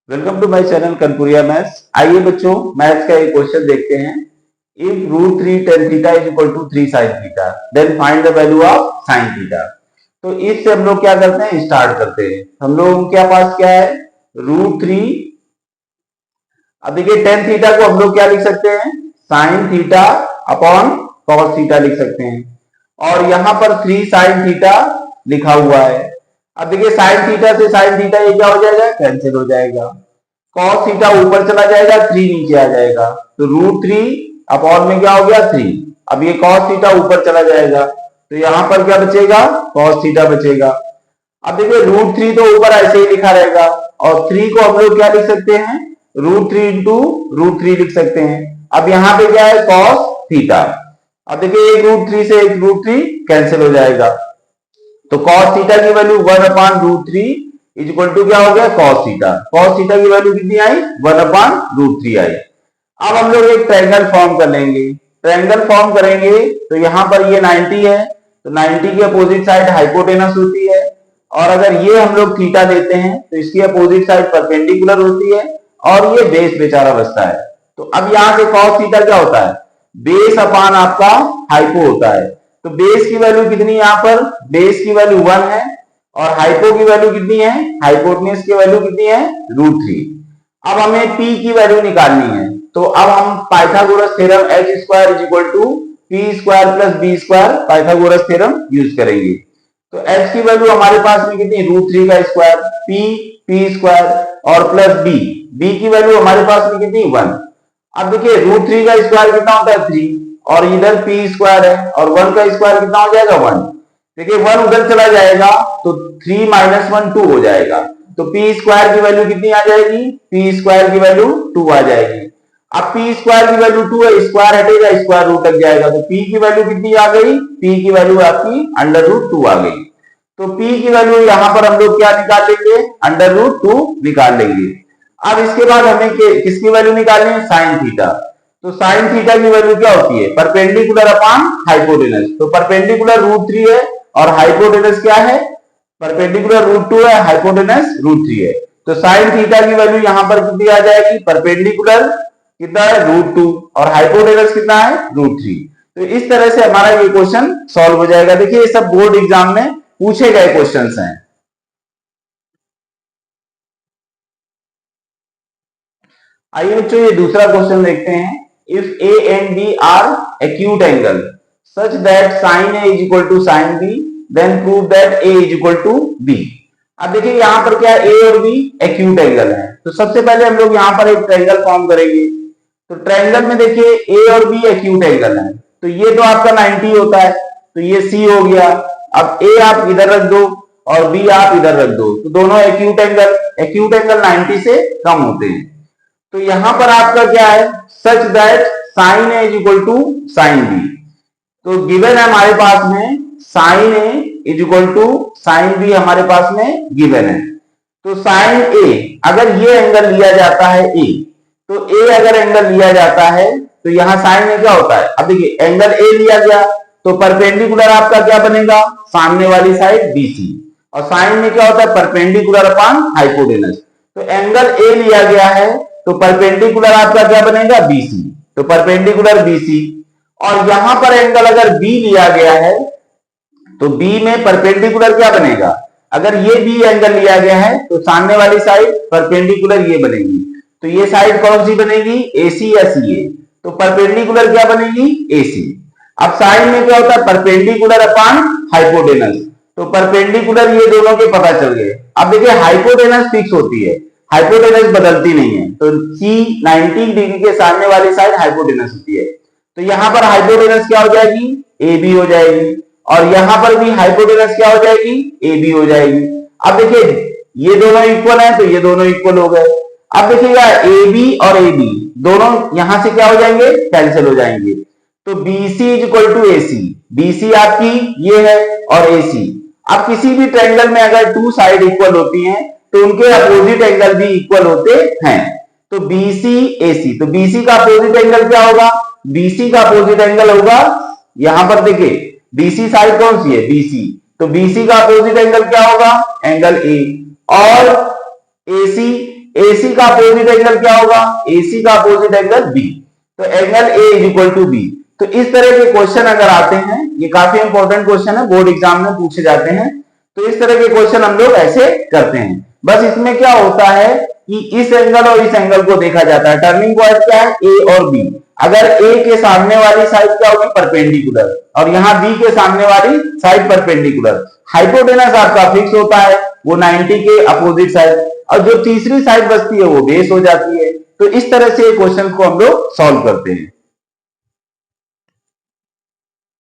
Welcome to my channel कनपुरिया maths. आइए बच्चों, मैथ्स का एक क्वेश्चन देखते हैं। If root 3 tan theta is equal to 3 sin theta then find the value of sin theta. तो इससे हम लोग क्या करते हैं, स्टार्ट करते हैं। हम लोग के पास क्या है, रूट 3। अब देखिए tan थीटा को हम लोग क्या लिख सकते हैं, sin theta upon cos theta लिख सकते हैं। और यहां पर 3 sin थीटा लिखा हुआ है। अब देखिए sin थीटा से sin थीटा ये क्या हो जाएगा, कैंसिल हो जाएगा। cos थीटा ऊपर चला जाएगा, 3 नीचे आ जाएगा, तो रूट 3 अपॉन में क्या हो गया 3। अब ये cos थीटा ऊपर चला जाएगा, तो यहां पर क्या बचेगा, cos थीटा बचेगा। अब देखिए रूट 3 तो ऊपर ऐसे ही लिखा रहेगा, और 3 को हम लोग क्या लिख सकते हैं, रूट 3 इंटू रूट 3 लिख सकते हैं। अब यहाँ पे क्या है, cos थीटा। अब देखिए एक रूट 3 से एक रूट 3 कैंसिल हो जाएगा, तो cos थीटा की value 1 upon root 3 is equal to क्या हो गया, cos थीटा। cos थीटा की वैल्यू कितनी आई, 1 अपॉन रूट 3 आई। अब हम लोग एक ट्रायंगल फॉर्म कर लेंगे। ट्रायंगल फॉर्म करेंगे तो यहां पर ये 90 है, तो 90 की अपोजिट साइड हाइपोटेनस होती है। और अगर ये हम लोग थीटा लेते हैं तो इसकी अपोजिट साइड परपेंडिकुलर होती है, और ये बेस बेचारा बचता है। तो अब यहां से cos थीटा क्या होता है, बेस अपॉन आपका हाइपो होता है। तो बेस की वैल्यू कितनी है, यहां पर बेस की वैल्यू 1 है, और हाइपो की वैल्यू कितनी है, हाइपोटेनस की वैल्यू कितनी है, रूट 3। अब हमें p की वैल्यू निकालनी है, तो अब हम Pythagoras theorem h square is equal to p square plus b square Pythagoras theorem use करेंगे। तो h की वैल्यू हमारे पास में कितनी, रूट 3 का स्क्वायर, p स्क्वायर और प्लस b की वैल्यू हमारे पास में कितनी, 1। अब देखिए रूट 3 का स्क्वायर कितना होता है, 3, और इधर p स्क्वायर है, और 1 का स्क्वायर कितना हो जाएगा, 1। देखिए 1 उधर चला जाएगा तो 3 माइनस 1 2 हो जाएगा, तो p स्क्वायर की वैल्यू कितनी आ जाएगी, p स्क्वायर की वैल्यू 2 आ जाएगी। अब p स्क्वायर की वैल्यू 2 है, स्क्वायर हटेगा, स्क्वायर रूट लग जाएगा, तो p की वैल्यू कितनी आ गई, p की वैल्यू आपकी अंडर रूट 2 आ गई। तो p की वैल्यू यहां पर हम लोग क्या निकाल लेंगे, अंडर रूट 2 निकाल लेंगे। अब इसके बाद हमें किसकी वैल्यू निकालनी है, साइन थीटा। तो साइन थीटा की वैल्यू क्या होती है, परपेंडिकुलर अपॉन हाइपोटेनस। तो परपेंडिकुलर रूट 3 है, और हाइपोटेनस क्या है, परपेंडिकुलर रूट 2 है, हाइपोटेनस रूट 3 है। तो साइन थीटा की वैल्यू यहां पर कितनी आ जाएगी, परपेंडिकुलर कितना है, रूट 2, और हाइपोटेनस कितना है, रूट 3। तो इस तरह से हमारा ये क्वेश्चन सॉल्व हो जाएगा। देखिए ये सब बोर्ड एग्जाम में पूछे गए क्वेश्चंस हैं। आइए बच्चों ये दूसरा क्वेश्चन देखते हैं। If A and B are acute angle such that sine A is equal to sine B then prove that A is equal to B. अब देखिए यहां पर क्या है, ए और बी एक्यूट एंगल है। तो सबसे पहले हम लोग यहां पर एक ट्रायंगल फॉर्म करेंगे। तो ट्रायंगल में देखिए ए और बी एक्यूट एंगल है, तो ये तो आपका 90 होता है, तो ये सी हो गया। अब ए आप इधर रख दो और बी आप इधर रख दो, तो दोनों एक्यूट एंगल 90 से कम होते हैं। तो यहां पर आपका क्या है, such that sine A is equal to sine B. तो गिवन है हमारे पास में sine A is equal to sine B, हमारे पास में गिवन है। तो साइन ए अगर ये एंगल लिया जाता है ए, तो ए अगर एंगल लिया जाता है तो यहां साइन में क्या होता है, अब देखिए एंगल ए लिया गया तो परपेंडिकुलर आपका क्या बनेगा, सामने वाली साइड बीसी, और साइन में क्या होता है, परपेंडिकुलर अपॉन हाइपोटेनस। तो एंगल ए लिया गया है तो परपेंडिकुलर आपका क्या बनेगा, बीसी, तो परपेंडिकुलर बीसी। और यहां पर एंगल अगर बी लिया गया है तो बी में परपेंडिकुलर क्या बनेगा, अगर ये बी एंगल लिया गया है तो सामने वाली साइड परपेंडिकुलर ये बनेगी, तो ये साइड कौन सी बनेगी, एसी या सीए। तो परपेंडिकुलर क्या बनेगी, एसी। अब साइन में क्या होता है, परपेंडिकुलर अपॉन हाइपोटेनस, तो परपेंडिकुलर ये दोनों के पता चल गए। अब देखिए हाइपोटेनस फिक्स होती है, हाइपोटेनस बदलती नहीं है, तो सी 90 डिग्री के सामने वाली साइड हाइपोटेनस होती है। तो यहां पर हाइपोटेनस क्या हो जाएगी, ए बी हो जाएगी, और यहां पर भी हाइपोटेनस क्या हो जाएगी, ए बी हो जाएगी। अब देखिए ये दोनों इक्वल हैं तो ये दोनों इक्वल हो गए। अब देखिएगा ए बी और ए बी दोनों यहां से क्या हो जाएंगे, कैंसिल हो जाएंगे। तो BC is equal to AC, BC आपकी ये है और एसी। अब किसी भी ट्रायंगल में अगर टू साइड इक्वल होती हैं तो उनके अपोजिट एंगल भी इक्वल होते हैं। तो बीसी एसी, तो बीसी का अपोजिट एंगल क्या होगा, बीसी का अपोजिट एंगल होगा, यहां पर देखिए बीसी साइड कौन सी है, बीसी, तो बीसी का अपोजिट एंगल क्या होगा, एंगल ए। और एसी, AC का अपोजिट एंगल क्या होगा? AC का अपोजिट एंगल B। तो angle A is equal to B। तो इस तरह के क्वेश्चन अगर आते हैं, ये काफी इंपॉर्टेंट क्वेश्चन है, बोर्ड एग्जाम में पूछे जाते हैं। तो इस तरह के क्वेश्चन हम लोग ऐसे करते हैं। बस इसमें क्या होता है कि इस एंगल और इस एंगल को देखा जाता है। टर्निंग पॉइंट क्या है? A और B। अगर A के सामने वाली साइड क्या होगी? परपेंडिकुलर, और यहाँ B के सामने वाली साइड परपेंडिकुलर। हाइपोटेनस आपका फिक्स होता है, वो 90 के अपोजिट साइड, और जो तीसरी साइड बचती है वो बेस हो जाती है। तो इस तरह से क्वेश्चन को हम लोग सॉल्व करते हैं।